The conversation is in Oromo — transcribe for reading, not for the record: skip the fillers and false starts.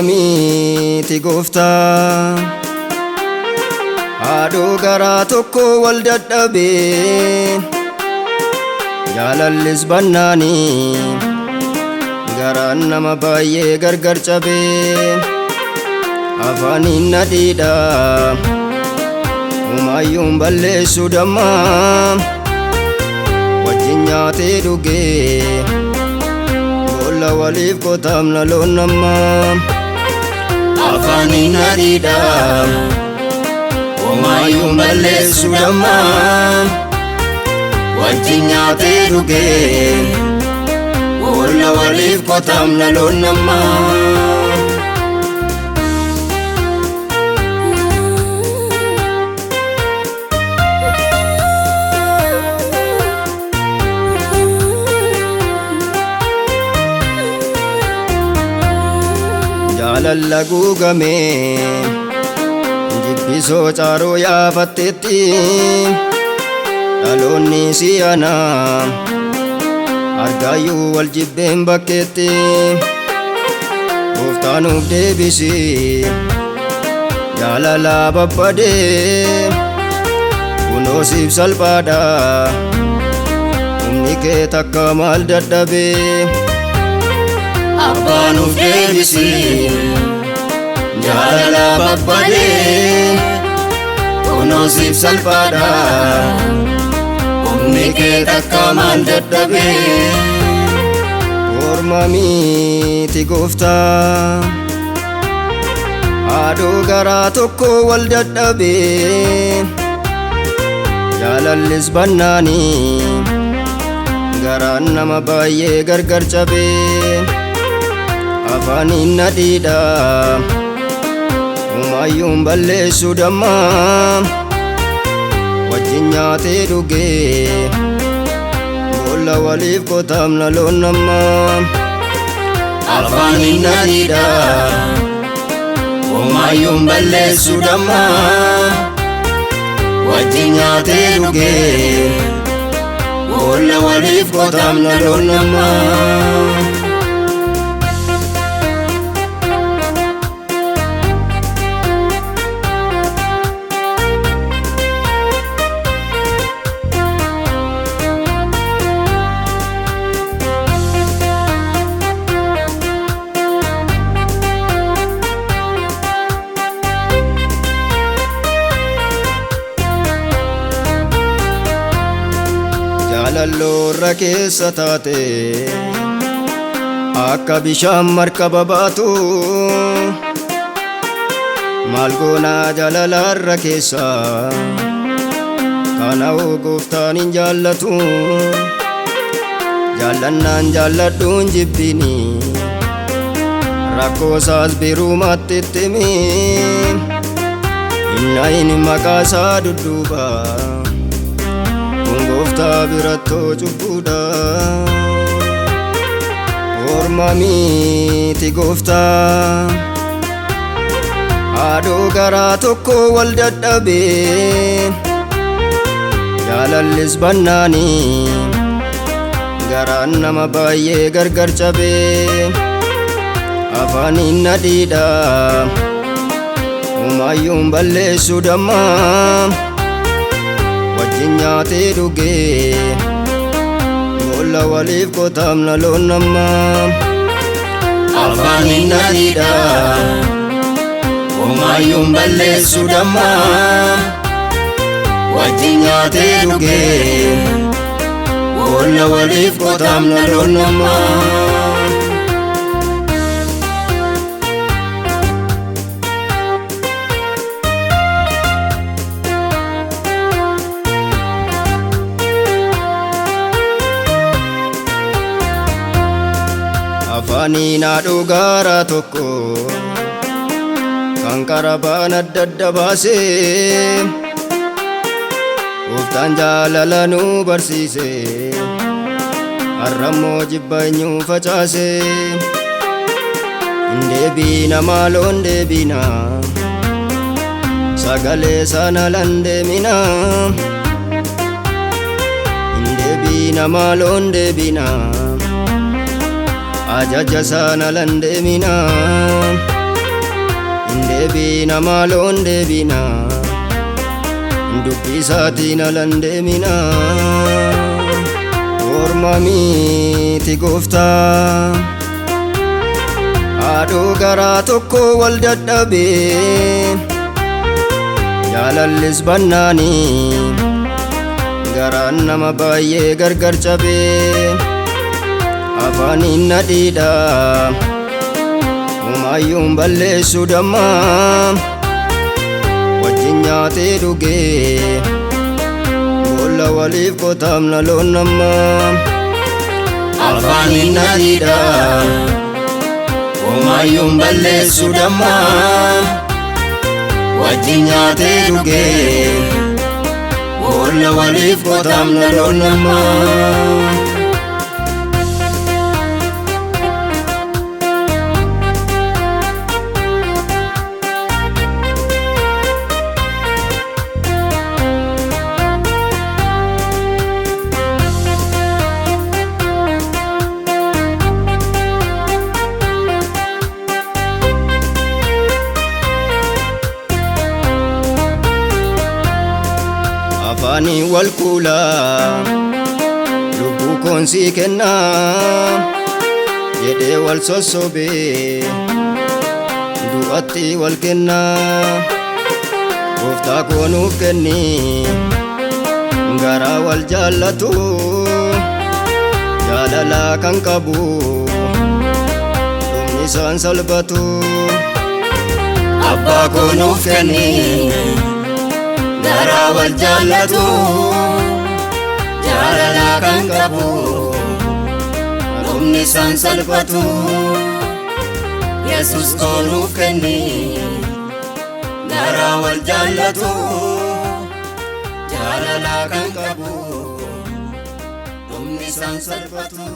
miti gooftaa haadhoo garaa tokko wal dadhabee jaalallis bannaanii garaan nama baay'ee gargar cabee afaaniin nadhiidha umaayyuun balleessuu dammaa wajjin nyaatee dhugee boolla waliif qotamna loon namaa afaaniin nadhiidha umaayyuun balleessuu dammaa wajjin nyaatee dhugee boolla waliif qotamna loon namaa jaalalla guugamee jibbisoo caaroo yaafatteetti dhaloonni si'anaa argaayyuu wal jibbeen bakkeetti gooftaanuuf deebisi jaalala babbadee kunoo siif salphaadha humni kee takka maal dadhabee abbaanuuf deebisi jaalala babbadee kunoo siif salphaadha humni kee takka maal dadhabee orma miti gooftaa haadhoo garaa tokko wal dadhabee jaalallis bannaanii garaan nama baay'ee gargar cabee afaaniin nadhiidha umaayyuun balleessuu dammaa wajjin nyaatee dhugee boolla waliif qotamna loon namaa afaaniin nadhiidha umaayyuun balleessuu dammaa wajjin nyaatee dhugee boolla waliif qotamna loon namaa jaalalloorra keessa taate akka bishaan markaba baatu maal goonaa jaalalaarra keessa kana'oo gooftaan hin jaallatu jaallannaan jaalladhuun jibbini rakkoosaas biruumatti ittimi innayin maqaasaa dudduuba gooftaa birattoo cubbuudha orma miti gooftaa haadhoo garaa tokko wal dadhabee jaalallis bannaanii garaan nama baay'ee gargar cabee afaaniin nadhiidha umaayyuun balleessuu dammaa wajjin nyaatee dhugee boolla waliif qotamna loon namaa afaaniin nadhiidha umaayyuun balleessuu dammaa wajjin nyaatee dhugee boolla waliif qotamna loon namaa afaaniin haadhoo garaa tokko kan qarabaan adda adda baasee gooftaan jaalala nu barsiise har'ammoo jibbanyuu facaase hin deebiina maaloon deebiina sagalee sana lan deemina hin deebiina maaloon deebina ajaja sana lan deemina Deebina maloon deebina dubbisaatiin alan deemina orma miti gooftaa haadhoo garaa tokko wal dadhabee jaalallis bannaanii garaan nama baay'ee gargar cabee afaaniin nadhiidha umayyuun balleessu dammaa wajjin nyaatee dhugee boolla waliif qotaamna loon nammaa afaaniin nadhiidha umayyuun balleessu dammaa wajjin nyaatee dhugee boolla waliif qotaamna loon nammaa afaanii wal kuulaa lubbuu koon sii kennaa jedhee wal sossobee du'atti wal kennaa gooftaa koo nuuf kenni garaa wal jaallatu jaalalaa kan qabu dhumni isaan salphatu abbaa koo nuuf kenni garaa wal jaallatu jaalalaa kan qabu dhumni isaan salphatu Yesus koo nuuf kenni garaa wal jaallatu jaalalaa kan qabu dhumni isaan salphatu